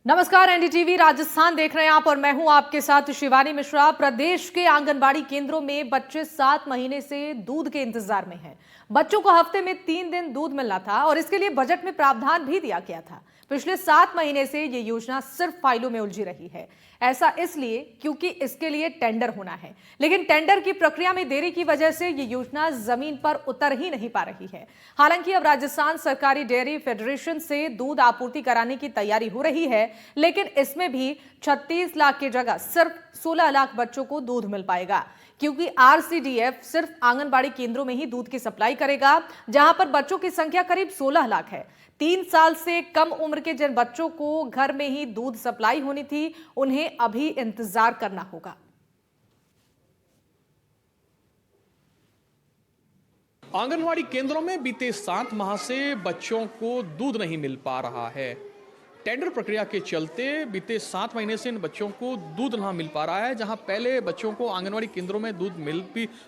नमस्कार, एनडीटीवी राजस्थान देख रहे हैं आप और मैं हूं आपके साथ शिवानी मिश्रा। प्रदेश के आंगनबाड़ी केंद्रों में बच्चे 7 महीने से दूध के इंतजार में हैं। बच्चों को हफ्ते में 3 दिन दूध मिलना था और इसके लिए बजट में प्रावधान भी दिया गया था। पिछले 7 महीने से ये योजना सिर्फ फाइलों में उलझी रही है। ऐसा इसलिए क्योंकि इसके लिए टेंडर होना है, लेकिन टेंडर की प्रक्रिया में देरी की वजह से ये योजना जमीन पर उतर ही नहीं पा रही है। हालांकि अब राजस्थान सहकारी डेयरी फेडरेशन से दूध आपूर्ति कराने की तैयारी हो रही है, लेकिन इसमें भी 36 लाख की जगह सिर्फ 16 लाख बच्चों को दूध मिल पाएगा, क्योंकि आरसीडीएफ सिर्फ आंगनबाड़ी केंद्रों में ही दूध की सप्लाई करेगा, जहां पर बच्चों की संख्या करीब 16 लाख है। 3 साल से कम उम्र के जिन बच्चों को घर में ही दूध सप्लाई होनी थी, उन्हें अभी इंतजार करना होगा। आंगनवाड़ी केंद्रों में बीते 7 माह से बच्चों को दूध नहीं मिल पा रहा है। टेंडर प्रक्रिया के चलते बीते 7 महीने से इन बच्चों को दूध ना मिल पा रहा है। जहां पहले बच्चों को आंगनवाड़ी केंद्रों में दूध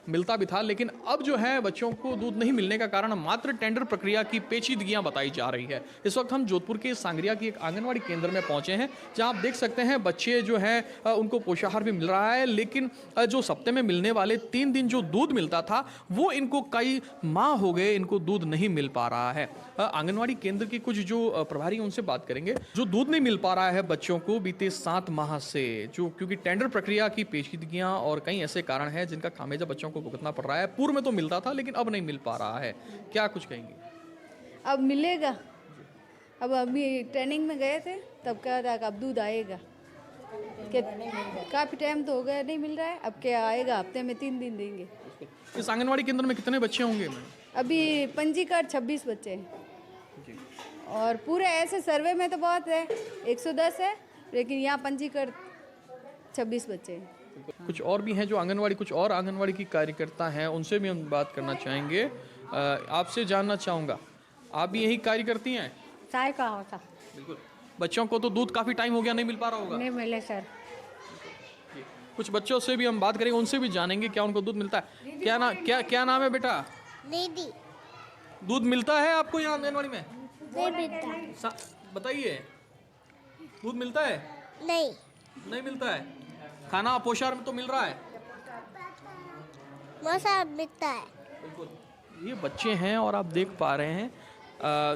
मिलता भी था, लेकिन अब जो है बच्चों को दूध नहीं मिलने का कारण मात्र टेंडर प्रक्रिया की पेचीदगियां बताई जा रही है। इस वक्त हम जोधपुर के सांगरिया की एक आंगनवाड़ी केंद्र में पहुंचे हैं, जहां आप देख सकते हैं बच्चे जो है उनको पोषाहार भी मिल रहा है, लेकिन जो सप्ताह में मिलने वाले 3 दिन जो दूध मिलता था वो इनको कई माह हो गए इनको दूध नहीं मिल पा रहा है। आंगनवाड़ी केंद्र के कुछ जो प्रभारी हैं उनसे बात करेंगे। जो दूध नहीं मिल पा रहा है बच्चों को बीते 7 माह से, जो क्योंकि टेंडर प्रक्रिया की पेचीदगियां और कई ऐसे कारण हैं जिनका खामियाजा बच्चों को भुगतना पड़ रहा है। पूर्व में तो मिलता था, लेकिन अब नहीं मिल पा रहा है। क्या कुछ कहेंगे? अब मिलेगा। अब अभी ट्रेनिंग में गए थे, तब कहा था कि अब दूध आएगा। काफ़ी टाइम तो हो गया नहीं मिल रहा है, अब क्या आएगा, हफ्ते में 3 दिन देंगे। इस आंगनवाड़ी केंद्र में कितने बच्चे होंगे? अभी पंजीकृत 26 बच्चे हैं और पूरे ऐसे सर्वे में तो बहुत है, 110 है, लेकिन यहाँ पंजीकृत 26 बच्चे हैं। कुछ और भी हैं जो आंगनवाड़ी, कुछ और आंगनवाड़ी की कार्यकर्ता हैं, उनसे भी हम बात करना चाहेंगे। आपसे जानना चाहूँगा, आप भी यही कार्य करती हैं? चाय का होता बिल्कुल। बच्चों को तो दूध काफ़ी टाइम हो गया नहीं मिल पा रहा होगा। नहीं मिले सर। कुछ बच्चों से भी हम बात करेंगे, उनसे भी जानेंगे क्या उनको दूध मिलता है। क्या नाम है बेटा? दीदी। दूध मिलता है आपको यहाँ आंगनवाड़ी में? नहीं मिलता। बताइए, दूध मिलता है? नहीं मिलता है। खाना पोषाहार में तो मिल रहा है? मौसा मिलता है। बिल्कुल। ये बच्चे हैं और आप देख पा रहे हैं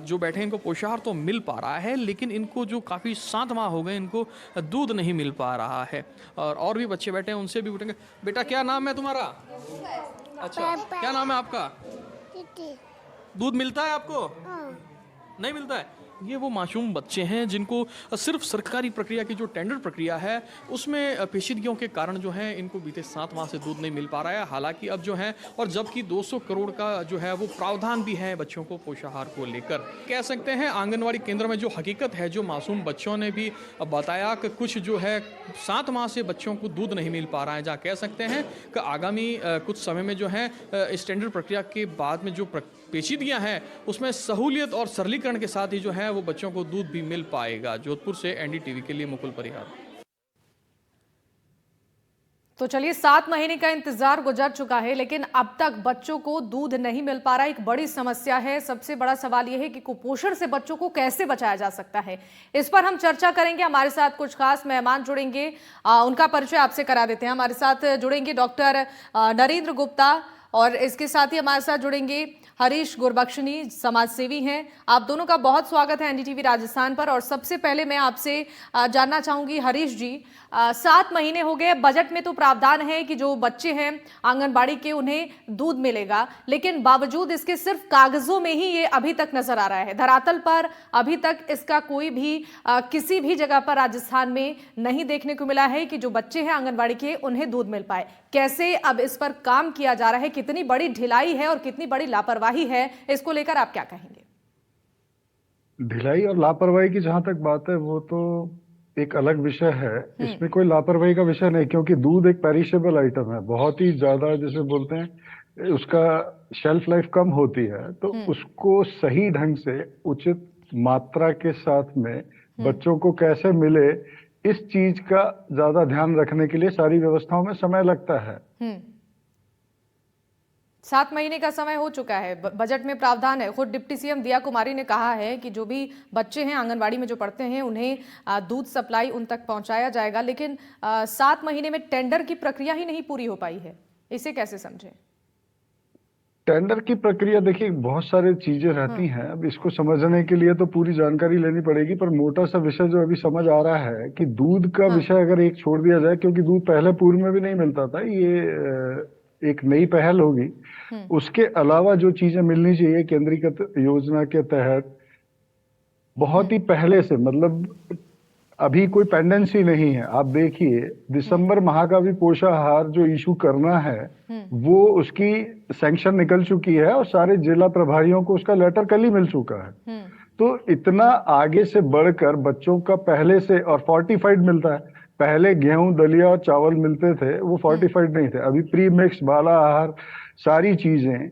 जो बैठे, इनको पोषाहार तो मिल पा रहा है, लेकिन इनको जो काफ़ी 7 माह हो गए इनको दूध नहीं मिल पा रहा है। और भी बच्चे बैठे हैं, उनसे भी पूछेंगे। बेटा क्या नाम है तुम्हारा? अच्छा, क्या नाम है आपका? दूध मिलता है आपको? नहीं मिलता है। ये वो मासूम बच्चे हैं जिनको सिर्फ सरकारी प्रक्रिया की जो टेंडर प्रक्रिया है उसमें पेचीदगियों के कारण जो है इनको बीते 7 माह से दूध नहीं मिल पा रहा है। हालांकि अब जो है, और जबकि 200 करोड़ का जो है वो प्रावधान भी है बच्चों को पोषाहार को लेकर। कह सकते हैं आंगनवाड़ी केंद्र में जो हकीकत है, जो मासूम बच्चों ने भी बताया कि कुछ जो है 7 माह से बच्चों को दूध नहीं मिल पा रहा है। जहाँ कह सकते हैं कि आगामी कुछ समय में जो है इस टेंडर प्रक्रिया के बाद में जो पेचीदगियां हैं उसमें सहूलियत और सरलीकरण के साथ ही जो है वो बच्चों को दूध भी मिल पाएगा। जोधपुर से एनडीटीवी के लिए मुकुल परिहार। तो चलिए, 7 महीने का इंतजार गुजर चुका है, लेकिन अब तक बच्चों को दूध नहीं मिल पा रहा। एक बड़ी समस्या है। सबसे बड़ा सवाल यह है कि कुपोषण से बच्चों को कैसे बचाया जा सकता है। इस पर हम चर्चा करेंगे। हमारे साथ कुछ खास मेहमान जुड़ेंगे, उनका परिचय आपसे करा देते हैं। हमारे साथ जुड़ेंगे डॉक्टर नरेंद्र गुप्ता, और इसके साथ ही हमारे साथ जुड़ेंगे हरीश गुरबख्शनी, समाज सेवी हैं। आप दोनों का बहुत स्वागत है एनडीटीवी राजस्थान पर। और सबसे पहले मैं आपसे जानना चाहूंगी, हरीश जी, 7 महीने हो गए, बजट में तो प्रावधान है कि जो बच्चे हैं आंगनबाड़ी के उन्हें दूध मिलेगा, लेकिन बावजूद इसके सिर्फ कागजों में ही ये अभी तक नजर आ रहा है। धरातल पर अभी तक इसका कोई भी किसी भी जगह पर राजस्थान में नहीं देखने को मिला है कि जो बच्चे हैं आंगनबाड़ी के उन्हें दूध मिल पाए। कैसे अब इस पर काम किया जा रहा है, कितनी बड़ी ढिलाई है और कितनी बड़ी लापरवाही है, इसको लेकर आप क्या कहेंगे? ढिलाई और लापरवाही की जहां तक बात है वो तो एक अलग विषय है। इसमें कोई लापरवाही का विषय नहीं, क्योंकि दूध एक पेरिशेबल आइटम है, बहुत ही ज्यादा जिसे बोलते हैं उसका शेल्फ लाइफ कम होती है, तो उसको सही ढंग से उचित मात्रा के साथ में बच्चों को कैसे मिले, इस चीज का ज्यादा ध्यान रखने के लिए सारी व्यवस्थाओं में समय लगता है। 7 महीने का समय हो चुका है, बजट में प्रावधान है। खुद डिप्टी सीएम दिया कुमारी ने कहा है कि जो भी बच्चे हैं आंगनबाड़ी में जो पढ़ते हैं उन्हें दूध सप्लाई उन तक पहुंचाया जाएगा, लेकिन 7 महीने में टेंडर की प्रक्रिया ही नहीं पूरी हो पाई है। इसे कैसे समझें? टेंडर की प्रक्रिया देखिए, बहुत सारी चीजें रहती हैं। अब इसको समझने के लिए तो पूरी जानकारी लेनी पड़ेगी, पर मोटा सा विषय जो अभी समझ आ रहा है कि दूध का विषय अगर एक छोड़ दिया जाए, क्योंकि दूध पहले पूर्व में भी नहीं मिलता था, ये एक नई पहल होगी। उसके अलावा जो चीजें मिलनी चाहिए केंद्रीकृत योजना के तहत, बहुत ही पहले से, मतलब अभी कोई पेंडेंसी नहीं है। आप देखिए, दिसंबर माह का भी पोषाहार जो इशू करना है, वो उसकी सैंक्शन निकल चुकी है और सारे जिला प्रभारियों को उसका लेटर कल ही मिल चुका है। तो इतना आगे से बढ़कर बच्चों का पहले से, और फोर्टिफाइड मिलता है। पहले गेहूं, दलिया और चावल मिलते थे, वो फोर्टिफाइड नहीं थे। अभी प्री मिक्स, बाला आहार, सारी चीजें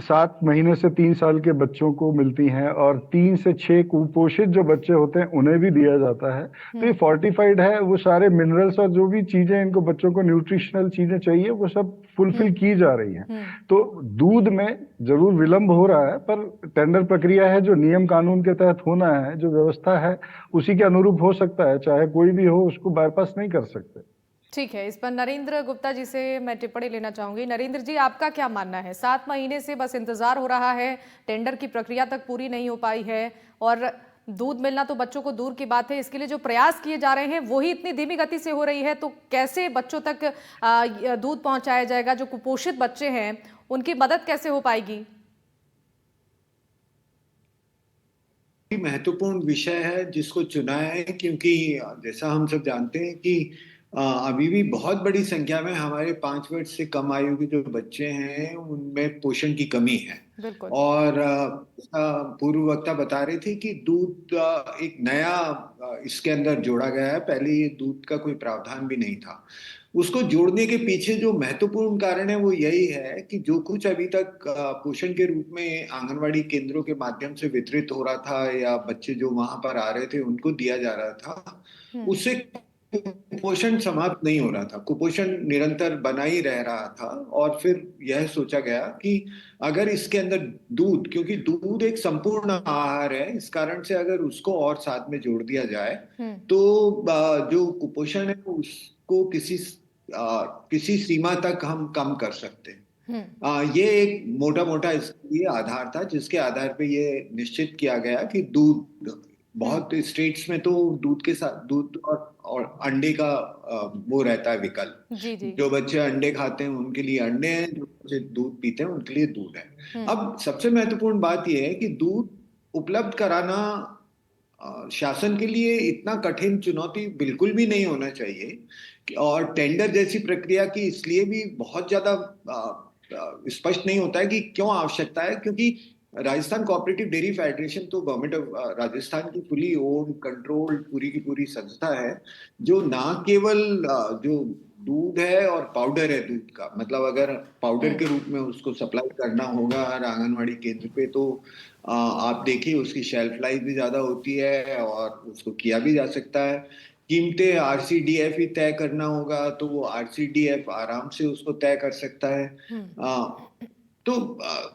7 महीने से 3 साल के बच्चों को मिलती हैं, और 3 से 6 कुपोषित जो बच्चे होते हैं उन्हें भी दिया जाता है। तो ये फोर्टिफाइड है। वो सारे मिनरल्स और जो भी चीजें इनको बच्चों को न्यूट्रिशनल चीजें चाहिए, वो सब फुलफिल की जा रही हैं। तो दूध में जरूर विलंब हो रहा है, पर टेंडर प्रक्रिया है जो नियम कानून के तहत होना है, जो व्यवस्था है उसी के अनुरूप हो सकता है। चाहे कोई भी हो, उसको बाईपास नहीं कर सकते। ठीक है, इस पर नरेंद्र गुप्ता जी से मैं टिप्पणी लेना चाहूंगी। नरेंद्र जी, आपका क्या मानना है? 7 महीने से बस इंतजार हो रहा है, टेंडर की प्रक्रिया तक पूरी नहीं हो पाई है, और दूध मिलना तो बच्चों को दूर की बात है, इसके लिए जो प्रयास किए जा रहे हैं वही इतनी धीमी गति से हो रही है, तो कैसे बच्चों तक दूध पहुंचाया जाएगा? जो कुपोषित बच्चे हैं उनकी मदद कैसे हो पाएगी? महत्वपूर्ण विषय है जिसको चुना है, क्योंकि जैसा हम सब जानते हैं कि अभी भी बहुत बड़ी संख्या में हमारे 5 वर्ष से कम आयु के जो बच्चे हैं उनमें पोषण की कमी है। और पूर्व वक्ता बता रहे थे कि दूध एक नया इसके अंदर जोड़ा गया है। पहले ये दूध का कोई प्रावधान भी नहीं था। उसको जोड़ने के पीछे जो महत्वपूर्ण कारण है वो यही है कि जो कुछ अभी तक पोषण के रूप में आंगनवाड़ी केंद्रों के माध्यम से वितरित हो रहा था, या बच्चे जो वहां पर आ रहे थे उनको दिया जा रहा था, उससे कुपोषण समाप्त नहीं हो रहा था। कुपोषण निरंतर बना ही रह रहा था। और फिर यह सोचा गया कि अगर इसके अंदर दूध, क्योंकि दूध एक संपूर्ण आहार है, इस कारण से अगर उसको और साथ में जोड़ दिया जाए तो जो कुपोषण है उसको किसी सीमा तक हम कम कर सकते हैं। ये एक मोटा मोटा इसके लिए आधार था, जिसके आधार पे ये निश्चित किया गया कि दूध, बहुत स्टेट्स में तो दूध के साथ दूध और अंडे का वो रहता है विकल्प। जो बच्चे अंडे खाते हैं उनके लिए अंडे हैं, जो बच्चे दूध पीते हैं उनके लिए दूध है। अब सबसे महत्वपूर्ण बात यह है कि दूध उपलब्ध कराना शासन के लिए इतना कठिन चुनौती बिल्कुल भी नहीं होना चाहिए। और टेंडर जैसी प्रक्रिया की इसलिए भी बहुत ज्यादा स्पष्ट नहीं होता है कि क्यों आवश्यकता है, क्योंकि राजस्थान कोऑपरेटिव डेयरी फेडरेशन तो गवर्नमेंट ऑफ राजस्थान की फुली ओन कंट्रोल पूरी की पूरी संस्था है, जो ना केवल जो दूध है और पाउडर है दूध का, मतलब अगर पाउडर के रूप में उसको सप्लाई करना होगा हर आंगनवाड़ी केंद्र पे, तो आप देखिए उसकी शेल्फ लाइफ भी ज्यादा होती है और उसको किया भी जा सकता है। कीमतें RCDF ही तय करना होगा, तो वो RCDF आराम से उसको तय कर सकता है। तो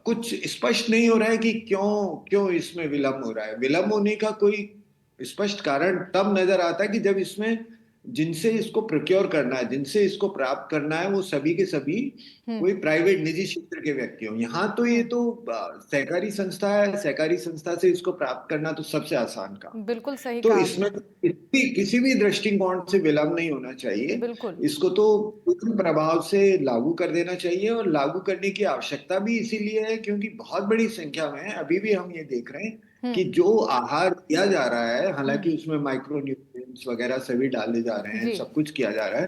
कुछ स्पष्ट नहीं हो रहा है कि क्यों इसमें विलंब हो रहा है। विलंब होने का कोई स्पष्ट कारण तब नजर आता है कि जब इसमें जिनसे इसको प्रोक्योर करना है, जिनसे इसको प्राप्त करना है, वो सभी के सभी कोई प्राइवेट निजी क्षेत्र के व्यक्ति हो। यहाँ तो ये तो सहकारी संस्था है, सहकारी संस्था से इसको प्राप्त करना तो सबसे आसान काम। बिल्कुल सही तो कहा। इसमें किसी भी दृष्टिकोण से विलंब नहीं होना चाहिए। इसको तो पूर्ण प्रभाव से लागू कर देना चाहिए, और लागू करने की आवश्यकता भी इसीलिए है क्योंकि बहुत बड़ी संख्या में अभी भी हम ये देख रहे हैं कि जो आहार दिया जा रहा है, हालांकि उसमें माइक्रो न्यूट्रिएंट्स वगैरह सभी डाले जा रहे हैं, सब कुछ किया जा रहा है,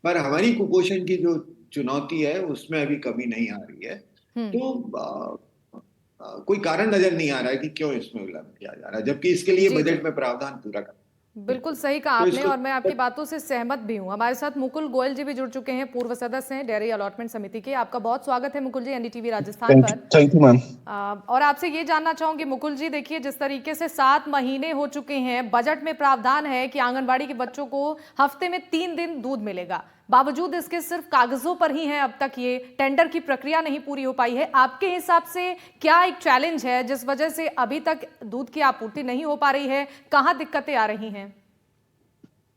पर हमारी कुपोषण की जो चुनौती है उसमें अभी कमी नहीं आ रही है। तो कोई कारण नजर नहीं आ रहा है कि क्यों इसमें विलंब किया जा रहा है, जबकि इसके लिए बजट में प्रावधान पूरा कर। बिल्कुल सही कहा आपने, और मैं आपकी बातों से सहमत भी हूं। हमारे साथ मुकुल गोयल जी भी जुड़ चुके हैं, पूर्व सदस्य हैं डेयरी अलॉटमेंट समिति के। आपका बहुत स्वागत है मुकुल जी NDTV राजस्थान पर। Thank you ma'am. और आपसे ये जानना चाहूंगी मुकुल जी, देखिए जिस तरीके से 7 महीने हो चुके हैं, बजट में प्रावधान है कि आंगनबाड़ी के बच्चों को हफ्ते में 3 दिन दूध मिलेगा, बावजूद इसके सिर्फ कागजों पर ही है, अब तक ये टेंडर की प्रक्रिया नहीं पूरी हो पाई है। आपके हिसाब से क्या एक चैलेंज है जिस वजह से अभी तक दूध की आपूर्ति नहीं हो पा रही है? कहाँ दिक्कतें आ रही हैं?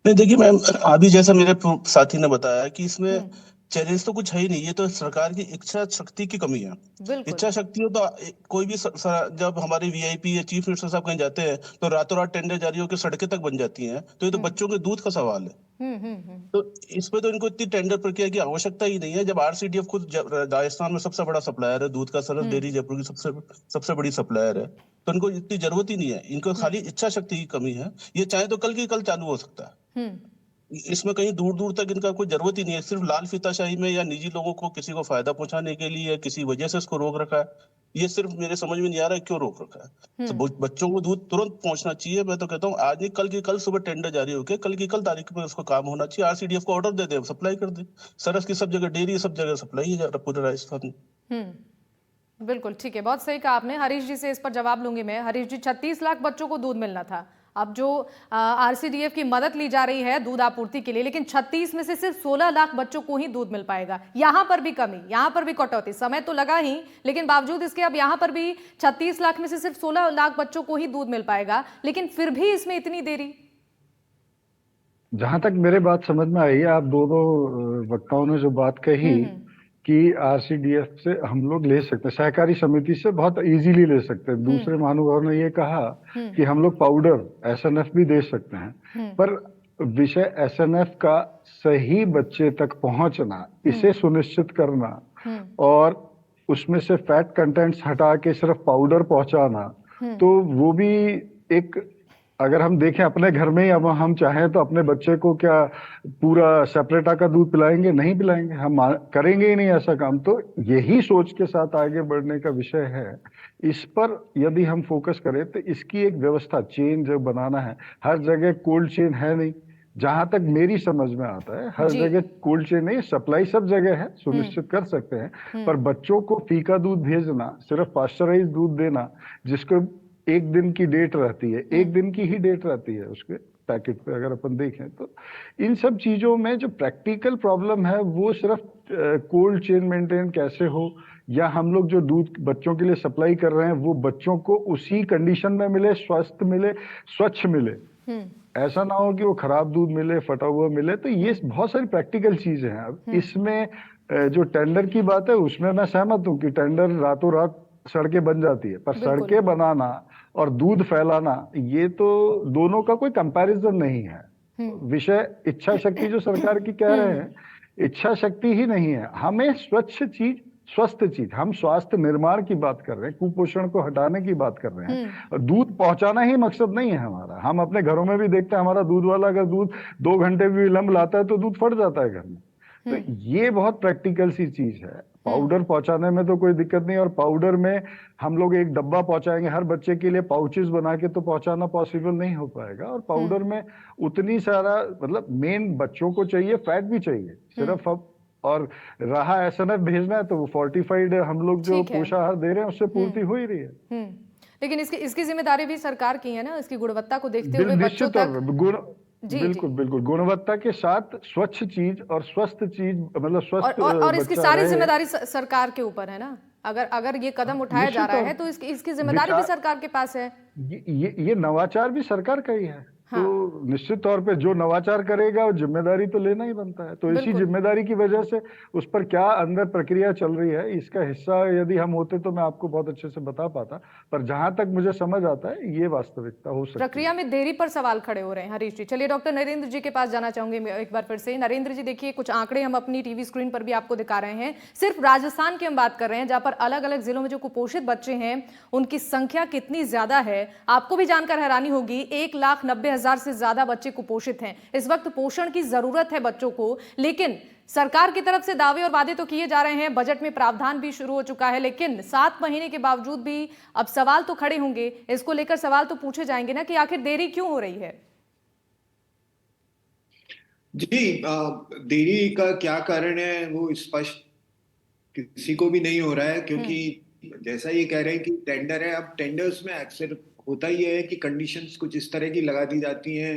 नहीं देखिए मैम, अभी जैसा मेरे साथी ने बताया कि इसमें हम्म, चैलेंज तो कुछ है ही नहीं, ये तो सरकार की इच्छा शक्ति की कमी है। बिल्कुल। इच्छा शक्ति हो तो कोई भी जब हमारे वीआईपी या चीफ मिनिस्टर साहब कहीं जाते हैं तो रातों रात टेंडर जारी होकर सड़कें तक बन जाती हैं, तो ये तो बच्चों के दूध का सवाल है। तो इसमें तो इनको इतनी टेंडर प्रक्रिया की आवश्यकता ही नहीं है। जब आरसीडीएफ खुद राजस्थान में सबसे बड़ा सप्लायर है दूध का, सरस डेयरी जयपुर की सबसे सबसे बड़ी सप्लायर है, तो इनको इतनी जरूरत ही नहीं है। इनको खाली इच्छा शक्ति की कमी है। ये चाहे तो कल की कल चालू हो सकता है। इसमें कहीं दूर दूर तक इनका कोई जरूरत ही नहीं है। सिर्फ लाल फीताशाही में या निजी लोगों को किसी को फायदा पहुंचाने के लिए किसी वजह से इसको रोक रखा है। ये सिर्फ मेरे समझ में नहीं आ रहा है क्यों रोक रखा है। तो बच्चों को दूध तुरंत पहुंचना चाहिए। मैं तो कहता हूँ आज नहीं कल की कल सुबह टेंडर जारी होकर कल की कल तारीख में उसको काम होना चाहिए। आरसीडीएफ को ऑर्डर दे दे, सप्लाई कर दे। सरस की सब जगह डेयरी, सब जगह सप्लाई है पूरे राजस्थान में। बिल्कुल ठीक है, बहुत सही कहा आपने। हरीश जी से इस पर जवाब लूंगी मैं। हरीश जी, 36 लाख बच्चों को दूध मिलना था, अब जो आरसीडीएफ की मदद ली जा रही है दूध आपूर्ति के लिए, लेकिन 36 में से सिर्फ 16 लाख बच्चों को ही दूध मिल पाएगा। यहां पर भी कमी, यहां पर भी कटौती, समय तो लगा ही, लेकिन बावजूद इसके अब यहां पर भी 36 लाख में से सिर्फ 16 लाख बच्चों को ही दूध मिल पाएगा, लेकिन फिर भी इसमें इतनी देरी। जहां तक मेरे बात समझ में आई, आप दोनों वक्ताओं ने जो बात कही कि आरसीडीएफ से हम लोग ले सकते हैं, सहकारी समिति से बहुत इजीली ले सकते हैं। दूसरे महानुभाव ने ये कहा कि हम लोग पाउडर एसएनएफ भी दे सकते हैं, पर विषय एसएनएफ का सही बच्चे तक पहुंचना, इसे सुनिश्चित करना और उसमें से फैट कंटेंट्स हटा के सिर्फ पाउडर पहुंचाना, तो वो भी एक, अगर हम देखें अपने घर में ही, अब हम चाहें तो अपने बच्चे को क्या पूरा सेपरेटा का दूध पिलाएंगे? नहीं पिलाएंगे, हम करेंगे ही नहीं ऐसा काम। तो यही सोच के साथ आगे बढ़ने का विषय है। इस पर यदि हम फोकस करें तो इसकी एक व्यवस्था, चेन जो बनाना है, हर जगह कोल्ड चेन है नहीं, जहां तक मेरी समझ में आता है हर जगह कोल्ड चेन नहीं, सप्लाई सब जगह है, सुनिश्चित कर सकते हैं। पर बच्चों को फीका दूध भेजना, सिर्फ पास्चराइज दूध देना, जिसको एक दिन की डेट रहती है, एक दिन की ही डेट रहती है उसके पैकेट पे, अगर अपन देखें तो इन सब चीजों में जो प्रैक्टिकल प्रॉब्लम है वो सिर्फ कोल्ड चेन मेंटेन कैसे हो, या हम लोग जो दूध बच्चों के लिए सप्लाई कर रहे हैं वो बच्चों को उसी कंडीशन में मिले, स्वस्थ मिले, स्वच्छ मिले। ऐसा ना हो कि वो खराब दूध मिले, फटा हुआ मिले। तो ये बहुत सारी प्रैक्टिकल चीजें हैं। अब इसमें जो टेंडर की बात है उसमें मैं सहमत हूँ कि टेंडर रातों रात सड़कें बन जाती है, पर सड़कें बनाना और दूध फैलाना, ये तो दोनों का कोई कंपैरिजन नहीं है। विषय इच्छा शक्ति जो सरकार की कह रहे हैं, इच्छा शक्ति ही नहीं है। हमें स्वच्छ चीज, स्वस्थ चीज, हम स्वास्थ्य निर्माण की बात कर रहे हैं, कुपोषण को हटाने की बात कर रहे हैं, और दूध पहुंचाना ही मकसद नहीं है हमारा। हम अपने घरों में भी देखते हैं, हमारा दूध वाला अगर दूध 2 घंटे भी विलंब लाता है तो दूध फट जाता है घर में। तो ये बहुत प्रैक्टिकल सी चीज है। पाउडर पहुंचाने में तो कोई दिक्कत नहीं, और पाउडर में हम लोग एक डब्बा पहुंचाएंगे हर बच्चे के लिए, पाउचेस बना के तो पहुंचाना पॉसिबल नहीं हो पाएगा। और पाउडर में उतनी सारा, मतलब मेन बच्चों को चाहिए, फैट भी चाहिए सिर्फ। अब और रहा एसएनएफ भेजना है तो वो फोर्टिफाइड हम लोग जो पोषाहार दे रहे हैं उससे पूर्ति हो ही रही है। लेकिन इसकी जिम्मेदारी भी सरकार की है ना, इसकी गुणवत्ता को देखते हुए बच्चों तक। बिल्कुल बिल्कुल, गुणवत्ता के साथ स्वच्छ चीज और स्वस्थ चीज, मतलब स्वस्थ और इसकी सारी जिम्मेदारी सरकार के ऊपर है ना। अगर ये कदम उठाया जा रहा है तो इसकी जिम्मेदारी भी सरकार के पास है। ये नवाचार भी सरकार का ही है। तो निश्चित तौर पे जो नवाचार करेगा वो जिम्मेदारी तो लेना ही बनता है। तो इसी जिम्मेदारी की वजह से उस पर क्या अंदर प्रक्रिया चल रही है, इसका हिस्सा यदि हम होते तो मैं आपको बहुत अच्छे से बता पाता, पर जहां तक मुझे समझ आता है ये वास्तविकता हो सकती है। प्रक्रिया में देरी पर सवाल खड़े हो रहे हैं हरीश जी। चलिए डॉक्टर नरेंद्र जी के पास जाना चाहूंगी एक बार फिर से। नरेंद्र जी देखिए, कुछ आंकड़े हम अपनी टीवी स्क्रीन पर भी आपको दिखा रहे हैं। सिर्फ राजस्थान की हम बात कर रहे हैं, जहां पर अलग अलग जिलों में जो कुपोषित बच्चे हैं उनकी संख्या कितनी ज्यादा है आपको भी जानकर हैरानी होगी। 1,90,000 से ज्यादा बच्चे कुपोषित हैं। इस वक्त पोषण की जरूरत है बच्चों को, लेकिन सरकार की तरफ से दावे और वादे तो किए जा रहे हैं, बजट में प्रावधान भी शुरू हो चुका है, लेकिन 7 महीने के बावजूद भी अब सवाल तो खड़े होंगे। इसको लेकर सवाल तो पूछे जाएंगे ना कि आखिर देरी क्यों हो रही है। जी, देरी का क्या कारण है वो स्पष्ट किसी को भी नहीं हो रहा है, क्योंकि जैसा ये कह रहे हैं कि टेंडर है। अब टेंडर्स में अक्सर होता ही है कि कंडीशंस कुछ इस तरह की लगा दी जाती हैं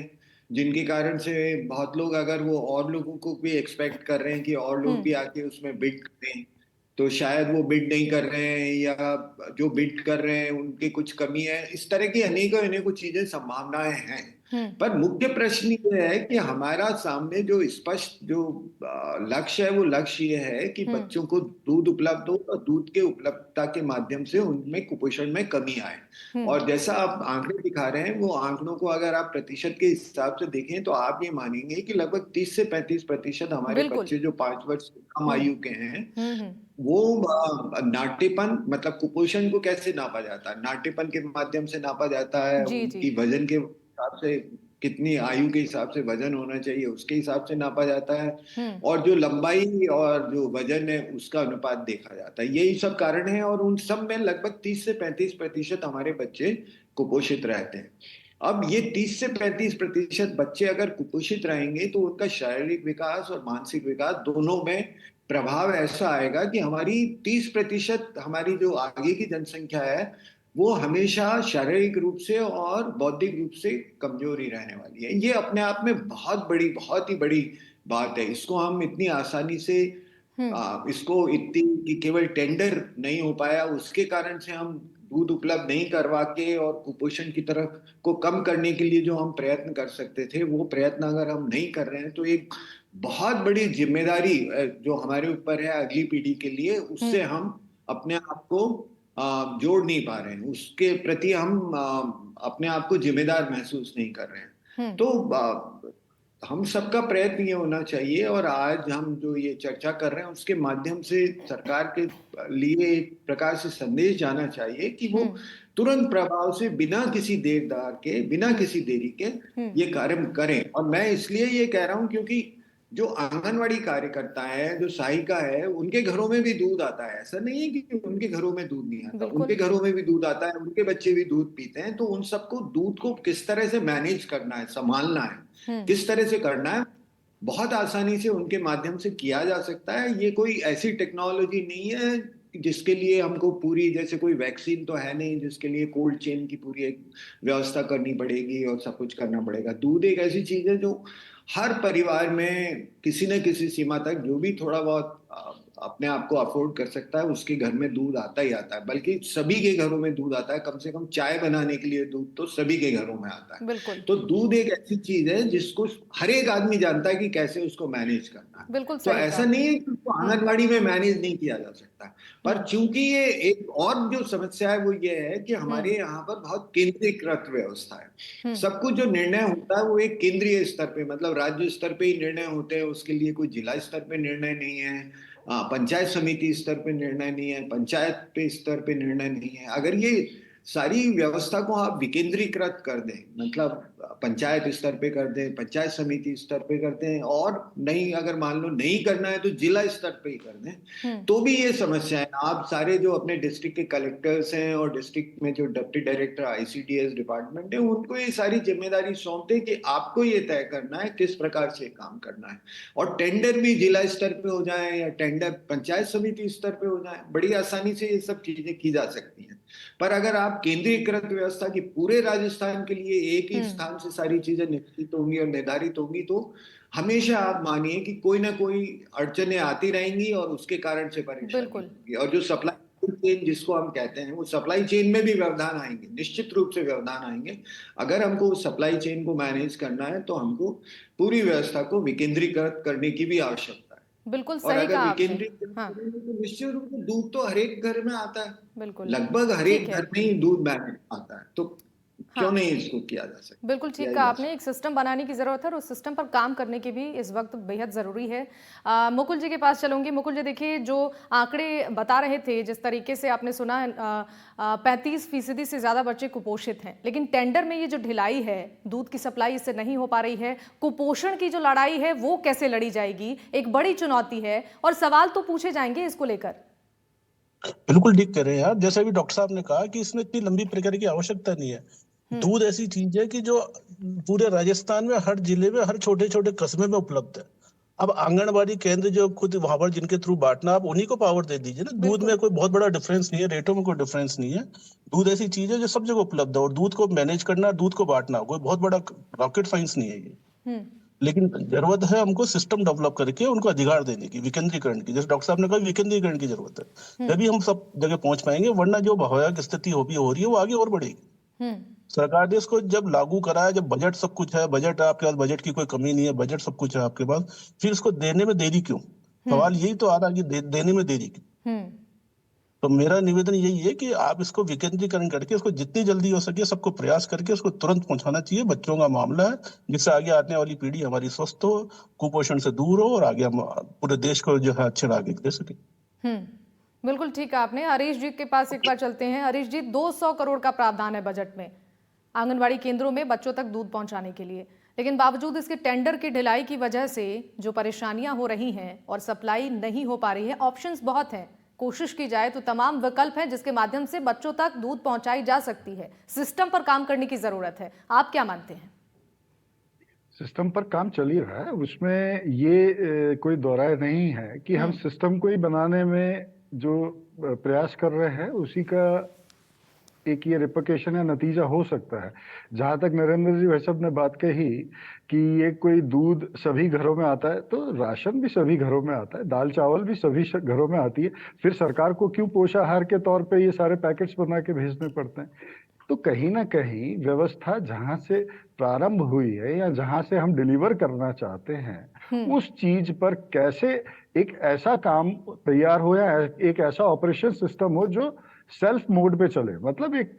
जिनके कारण से बहुत लोग, अगर वो और लोगों को भी एक्सपेक्ट कर रहे हैं कि और लोग भी आके उसमें बिड करें, तो शायद वो बिड नहीं कर रहे हैं, या जो बिड कर रहे हैं उनकी कुछ कमी है। इस तरह की अनेकों अनेकों चीजें, संभावनाएं हैं। पर मुख्य प्रश्न ये है कि हमारा सामने जो स्पष्ट जो लक्ष्य है, वो लक्ष्य ये है कि बच्चों को दूध उपलब्ध हो और दूध के उपलब्धता के माध्यम से उनमें कुपोषण में कमी आए। और जैसा आप आंकड़े दिखा रहे हैं, वो आंकड़ों को अगर आप प्रतिशत के हिसाब से देखें तो आप ये मानेंगे कि लगभग 30 से 35% हमारे बिल्कुल। बच्चे जो 5 वर्ष से कम आयु के हैं, वो नाट्यपन, मतलब कुपोषण को कैसे नापा जाता है? नाट्यपन के माध्यम से नापा जाता है, जी, उनकी जी। वजन के हिसाब से, कितनी आयु के हिसाब से वजन होना चाहिए उसके हिसाब से नापा जाता है, और जो लंबाई और जो वजन है उसका अनुपात देखा जाता है। यही सब कारण है, और उन सब में लगभग 30 से 35% हमारे बच्चे कुपोषित रहते हैं। अब ये 30 से 35% बच्चे अगर कुपोषित रहेंगे तो उनका शारीरिक विकास और मानसिक विकास दोनों में प्रभाव ऐसा आएगा कि हमारी 30% हमारी जो आगे की जनसंख्या है, वो हमेशा शारीरिक रूप से और बौद्धिक रूप से कमजोर ही रहने वाली है। ये अपने आप में बहुत ही बड़ी बात है। इसको हम इतनी आसानी से इसको इतनी कि केवल टेंडर नहीं हो पाया उसके कारण से हम दूध उपलब्ध नहीं करवा के और कुपोषण की तरफ को कम करने के लिए जो हम प्रयत्न कर सकते थे, वो प्रयत्न अगर हम नहीं कर रहे हैं तो एक बहुत बड़ी जिम्मेदारी जो हमारे ऊपर है अगली पीढ़ी के लिए, उससे हम अपने आप को जोड़ नहीं पा रहे हैं, उसके प्रति हम अपने आप को जिम्मेदार महसूस नहीं कर रहे हैं। तो हम सबका प्रयत्न ये होना चाहिए, और आज हम जो ये चर्चा कर रहे हैं उसके माध्यम से सरकार के लिए एक प्रकार से संदेश जाना चाहिए कि वो तुरंत प्रभाव से, बिना किसी देरदार के, बिना किसी देरी के ये कार्य करें। और मैं इसलिए ये कह रहा हूं क्योंकि जो आंगनवाड़ी कार्यकर्ता है, जो सहायिका है, उनके घरों में भी दूध आता है। ऐसा नहीं है कि उनके घरों में दूध नहीं आता, उनके घरों में भी दूध आता है, उनके बच्चे भी दूध पीते हैं। तो उन सबको दूध को किस तरह से मैनेज करना है, संभालना है, किस तरह से करना है, बहुत आसानी से उनके माध्यम से किया जा सकता है। ये कोई ऐसी टेक्नोलॉजी नहीं है जिसके लिए हमको पूरी, जैसे कोई वैक्सीन तो है नहीं जिसके लिए कोल्ड चेन की पूरी एक व्यवस्था करनी पड़ेगी और सब कुछ करना पड़ेगा। दूध एक ऐसी चीज है जो हर परिवार में किसी न किसी सीमा तक, जो भी थोड़ा बहुत अपने आप को अफोर्ड कर सकता है, उसके घर में दूध आता ही आता है। बल्कि सभी के घरों में दूध आता है, कम से कम चाय बनाने के लिए दूध तो सभी के घरों में आता है। बिल्कुल। तो दूध एक ऐसी चीज है जिसको हर एक आदमी जानता है कि कैसे उसको मैनेज करना है। बिल्कुल तो सही ऐसा कहा। नहीं है कि उसको आंगनबाड़ी में मैनेज नहीं किया जा सकता, पर चूंकि ये एक और जो समस्या है वो ये है कि हमारे यहाँ पर बहुत केंद्रीकृत व्यवस्था है। सब कुछ जो निर्णय होता है वो एक केंद्रीय स्तर पे, मतलब राज्य स्तर पे ही निर्णय होते हैं, उसके लिए कोई जिला स्तर पे निर्णय नहीं है, पंचायत समिति स्तर पे निर्णय नहीं है, पंचायत पे स्तर पे निर्णय नहीं है। अगर ये सारी व्यवस्था को आप विकेंद्रीकृत कर दें, मतलब पंचायत स्तर पे कर दें, पंचायत समिति स्तर पे कर दें, और नहीं अगर मान लो नहीं करना है तो जिला स्तर पे ही कर दें, तो भी ये समस्या है। आप सारे जो अपने डिस्ट्रिक्ट के कलेक्टर्स हैं और डिस्ट्रिक्ट में जो डिप्टी डायरेक्टर ICDS डिपार्टमेंट है, उनको ये सारी जिम्मेदारी सौंप दें कि आपको ये तय करना है किस प्रकार से काम करना है, और टेंडर भी जिला स्तर पे हो जाए या टेंडर पंचायत समिति स्तर पे हो जाए, बड़ी आसानी से ये सब चीजें की जा सकती हैं। पर अगर आप केंद्रीकृत व्यवस्था की पूरे राजस्थान के लिए एक ही स्थान से सारी चीजें निश्चित होंगी और निर्धारित होंगी, तो हमेशा आप मानिए कि कोई ना कोई अड़चनें आती रहेंगी और उसके कारण से परेशानी होगी। और जो सप्लाई चेन जिसको हम कहते हैं, वो सप्लाई चेन में भी व्यवधान आएंगे, निश्चित रूप से व्यवधान आएंगे। अगर हमको सप्लाई चेन को मैनेज करना है तो हमको पूरी व्यवस्था को विकेंद्रीकृत करने की भी आवश्यकता है। बिल्कुल और सही अगर कहा आपने। विकेंद्रीकृत करेंगे तो निश्चित रूप से दूध तो हर एक घर में आता है, बिल्कुल लगभग हर ठीक एक है। घर में ही दूध मैनेज आता है, तो क्यों नहीं इसको किया जा सकता? बिल्कुल ठीक कहा आपने। एक सिस्टम बनाने की जरूरत है और उस सिस्टम पर काम करने की भी इस वक्त बेहद जरूरी है। मुकुल जी के पास चलूंगी। मुकुल जी, देखिए जो आंकड़े बता रहे थे, जिस तरीके से आपने सुना, 35% से ज्यादा बच्चे कुपोषित हैं, लेकिन टेंडर में ये जो ढिलाई है, दूध की सप्लाई इससे नहीं हो पा रही है, कुपोषण की जो लड़ाई है वो कैसे लड़ी जाएगी, एक बड़ी चुनौती है, और सवाल तो पूछे जाएंगे इसको लेकर। बिल्कुल ठीक कह रहे हैं आप। जैसा भी डॉक्टर साहब ने कहा कि इसमें इतनी लंबी प्रक्रिया की आवश्यकता नहीं है। दूध ऐसी चीज है कि जो पूरे राजस्थान में हर जिले में, हर छोटे छोटे कस्बे में उपलब्ध है। अब आंगनबाड़ी केंद्र जो खुद वहां पर जिनके थ्रू बांटना, आप उन्हीं को पावर दे दीजिए ना। दूध में कोई बहुत बड़ा डिफरेंस नहीं है, रेटों में कोई डिफरेंस नहीं है। दूध ऐसी चीज है जो सब जगह उपलब्ध है, और दूध को मैनेज करना, दूध को बांटना कोई बहुत बड़ा रॉकेट साइंस नहीं है ये। लेकिन जरूरत है हमको सिस्टम डेवलप करके उनको अधिकार देने की, विकेंद्रीकरण की। जैसे डॉक्टर साहब ने कहा, विकेंद्रीकरण की जरूरत है, तभी हम सब जगह पहुंच पाएंगे, वरना जो भयावह स्थिति हो रही है वो आगे और बढ़ेगी। सरकार ने इसको जब लागू कराया, जब बजट सब कुछ है, बजट आपके पास, बजट की कोई कमी नहीं है, बजट सब कुछ है आपके पास, फिर इसको देने में देरी क्यों? सवाल यही तो आ रहा है कि देने में देरी क्यों? तो मेरा निवेदन यही है कि आप इसको विकेंद्रीकरण करके इसको जितनी जल्दी हो सके सबको प्रयास करके उसको तुरंत पहुंचाना चाहिए। बच्चों का मामला है, जिससे आगे आने वाली पीढ़ी हमारी स्वस्थ हो, कुपोषण से दूर हो, और आगे हम पूरे देश को जो है अच्छे नागरिक दे सके। बिल्कुल ठीक है आपने। हरीश जी के पास एक बार चलते हैं। हरीश जी, 200 करोड़ का प्रावधान है बजट में आंगनवाड़ी केंद्रों में बच्चों तक दूध पहुंचाने के लिए, लेकिन बावजूद इसके टेंडर की ढिलाई की वजह से जो परेशानियां हो रही हैं और सप्लाई नहीं हो पा रही है, ऑप्शंस बहुत हैं, कोशिश की जाए तो तमाम विकल्प हैं जिसके माध्यम से बच्चों तक दूध पहुंचाई जा सकती है। सिस्टम पर काम करने की जरूरत है, आप क्या मानते हैं? सिस्टम पर काम चल ही रहा है, उसमें ये कोई दोहराए नहीं है कि हम सिस्टम को ही बनाने में जो प्रयास कर रहे हैं उसी का एक ये रिपोर्टेशन या नतीजा हो सकता है। जहां तक नरेंद्र जी भाई साहब ने बात कही कि ये कोई दूध सभी घरों में आता है, तो राशन भी सभी घरों में आता है, दाल चावल भी सभी घरों में आती है, फिर सरकार को क्यों पोषाहार के तौर पे ये सारे पैकेट्स बना के भेजने पड़ते हैं? तो कहीं ना कहीं व्यवस्था जहां से प्रारंभ हुई है या जहां से हम डिलीवर करना चाहते हैं उस चीज पर कैसे एक ऐसा काम तैयार हो या एक ऐसा ऑपरेशन सिस्टम हो जो सेल्फ मोड पे चले, मतलब एक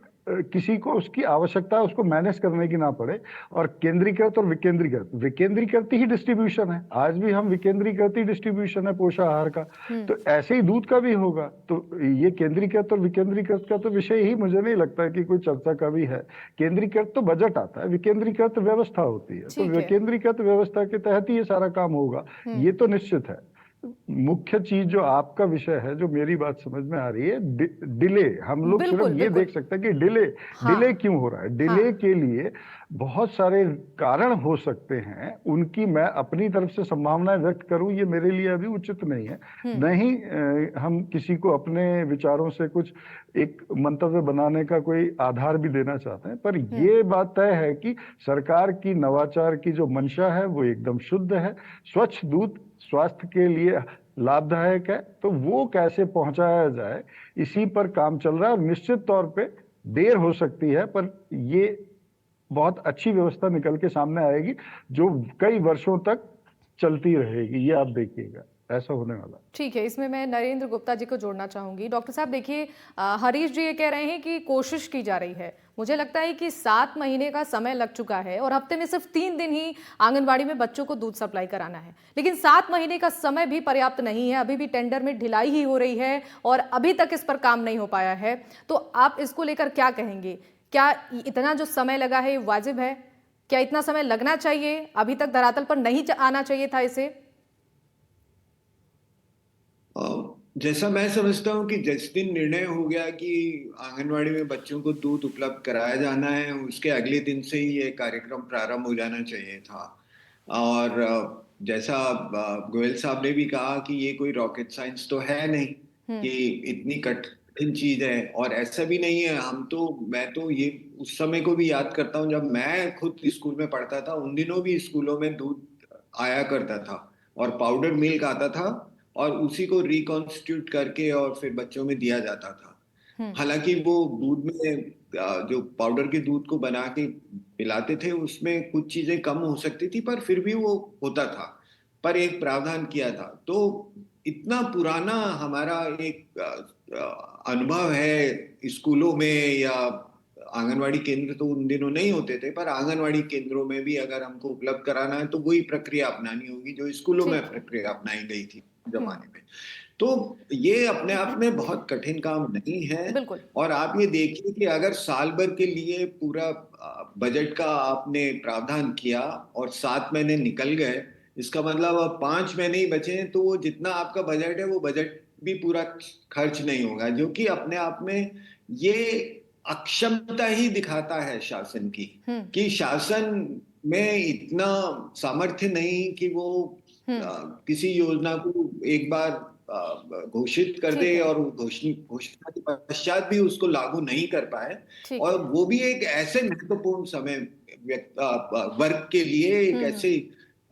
किसी को उसकी आवश्यकता है उसको मैनेज करने की ना पड़े। और केंद्रीकृत और विकेंद्रीकृत, विकेंद्रीकृत ही डिस्ट्रीब्यूशन है, आज भी हम विकेंद्रीकृत ही डिस्ट्रीब्यूशन है पोषाहार का, तो ऐसे ही दूध का भी होगा। तो ये केंद्रीकृत और विकेंद्रीकृत का तो विषय ही मुझे नहीं लगता है कि कोई चर्चा का भी है। केंद्रीकृत तो बजट आता है, विकेंद्रीकृत व्यवस्था होती है, तो विकेंद्रीकृत व्यवस्था के तहत ही ये सारा काम होगा, ये तो निश्चित है। मुख्य चीज जो आपका विषय है, जो मेरी बात समझ में आ रही है, डिले। हम लोग सिर्फ ये देख सकते हैं कि डिले क्यों हो रहा है। डिले के लिए बहुत सारे कारण हो सकते हैं, उनकी मैं अपनी तरफ से संभावनाएं व्यक्त करूं ये मेरे लिए अभी उचित नहीं है। नहीं हम किसी को अपने विचारों से कुछ एक मंतव्य बनाने का कोई आधार भी देना चाहते हैं, पर ये बात तय है कि सरकार की नवाचार की जो मंशा है वो एकदम शुद्ध है। स्वच्छ दूध स्वास्थ्य के लिए लाभदायक है, तो वो कैसे पहुंचाया जाए इसी पर काम चल रहा है। और निश्चित तौर पे देर हो सकती है, पर ये बहुत अच्छी व्यवस्था निकल के सामने आएगी जो कई वर्षों तक चलती रहेगी, ये आप देखिएगा, ऐसा होने वाला। ठीक है, इसमें मैं नरेंद्र गुप्ता जी को जोड़ना चाहूंगी। डॉक्टर साहब देखिए, हरीश जी ये कह रहे हैं कि कोशिश की जा रही है, मुझे लगता है कि 7 महीने का समय लग चुका है और हफ्ते में सिर्फ 3 दिन ही आंगनबाड़ी में बच्चों को दूध सप्लाई कराना है, लेकिन 7 महीने का समय भी पर्याप्त नहीं है। अभी भी टेंडर में ढिलाई ही हो रही है और अभी तक इस पर काम नहीं हो पाया है, तो आप इसको लेकर क्या कहेंगे? क्या इतना जो समय लगा है वाजिब है? क्या इतना समय लगना चाहिए? अभी तक धरातल पर नहीं आना चाहिए था इसे? जैसा मैं समझता हूँ कि जिस दिन निर्णय हो गया कि आंगनवाड़ी में बच्चों को दूध उपलब्ध कराया जाना है, उसके अगले दिन से ही ये कार्यक्रम प्रारंभ हो जाना चाहिए था। और जैसा गोयल साहब ने भी कहा कि ये कोई रॉकेट साइंस तो है नहीं कि इतनी कठिन चीज है, और ऐसा भी नहीं है। मैं तो ये उस समय को भी याद करता हूँ जब मैं खुद स्कूल में पढ़ता था, उन दिनों भी स्कूलों में दूध आया करता था और पाउडर मिल्क आता था और उसी को रिकॉन्स्टिट्यूट करके और फिर बच्चों में दिया जाता था। हालांकि वो दूध में जो पाउडर के दूध को बना के पिलाते थे उसमें कुछ चीजें कम हो सकती थी, पर फिर भी वो होता था, पर एक प्रावधान किया था। तो इतना पुराना हमारा एक अनुभव है स्कूलों में, या आंगनवाड़ी केंद्र तो उन दिनों नहीं होते थे, पर आंगनवाड़ी केंद्रों में भी अगर हमको उपलब्ध कराना है तो वही प्रक्रिया अपनानी होगी जो स्कूलों में प्रक्रिया अपनाई गई थी जमाने में। तो ये अपने आप में बहुत कठिन काम नहीं है। और आप ये देखिए कि अगर साल भर के लिए पूरा बजट का आपने प्रावधान किया और 7 महीने निकल गए, इसका मतलब अब 5 महीने ही बचे हैं, तो वो जितना आपका बजट है वो बजट भी पूरा खर्च नहीं होगा, जो कि अपने आप में ये अक्षमता ही दिखाता है शासन की, कि शासन में इतना सामर्थ्य नहीं कि वो किसी योजना को एक बार घोषित कर ठीक दे है। और घोषणा के पश्चात भी उसको लागू नहीं कर पाए, ठीक और है। वो भी एक ऐसे महत्वपूर्ण समय वर्ग के लिए, एक ऐसे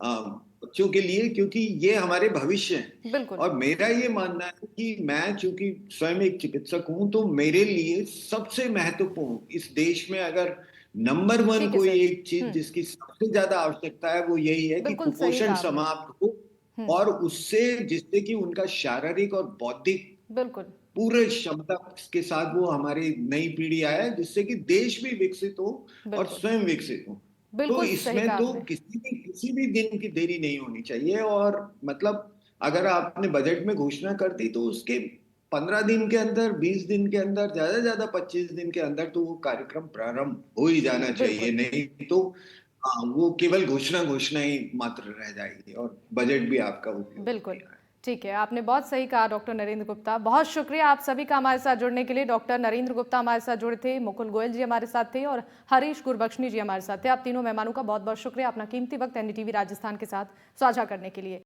बच्चों के लिए, क्योंकि ये हमारे भविष्य हैं। बिल्कुल। और मेरा ये मानना है कि मैं चूंकि स्वयं एक चिकित्सक हूं, तो मेरे लिए सबसे महत्वपूर्ण इस देश में अगर नंबर वन ठीक है कोई सर। एक चीज जिसकी सबसे ज्यादा आवश्यकता है, वो यही है कि बिल्कुल सही कुपोषण कहा आपने। समाप्त हो, और उससे जिससे कि उनका शारीरिक और बौद्धिक बिल्कुल। पूरे क्षमता के साथ वो हमारी नई पीढ़ी आए, जिससे कि देश भी विकसित हो और बिल्कुल। स्वयं विकसित हो। तो बिल्कुल सही इसमें कहा तो आपने। किसी भी दिन की देरी नहीं होनी चाहिए। और मतलब अगर आपने बजट में घोषणा कर दी, तो उसके 15 दिन के अंदर, 20 दिन के अंदर, ज्यादा 25 दिन के अंदर तो वो कार्यक्रम प्रारंभ हो ही जाना चाहिए। बिल्कुल। नहीं तो वो केवल घोषणा घोषणा ही मात्र रह जाएगी, और बजट भी आपका उपयोग बिल्कुल। नहीं आएगा। ठीक है, आपने बहुत सही कहा डॉक्टर नरेंद्र गुप्ता। बहुत शुक्रिया आप सभी का हमारे साथ जुड़ने के लिए। डॉक्टर नरेंद्र गुप्ता हमारे साथ जुड़े थे, मुकुल गोयल जी हमारे साथ थे और हरीश गुरबख्शनी जी हमारे साथ थे। आप तीनों मेहमानों का बहुत बहुत शुक्रिया अपना कीमती वक्त एनडीटीवी राजस्थान के साथ साझा करने के लिए।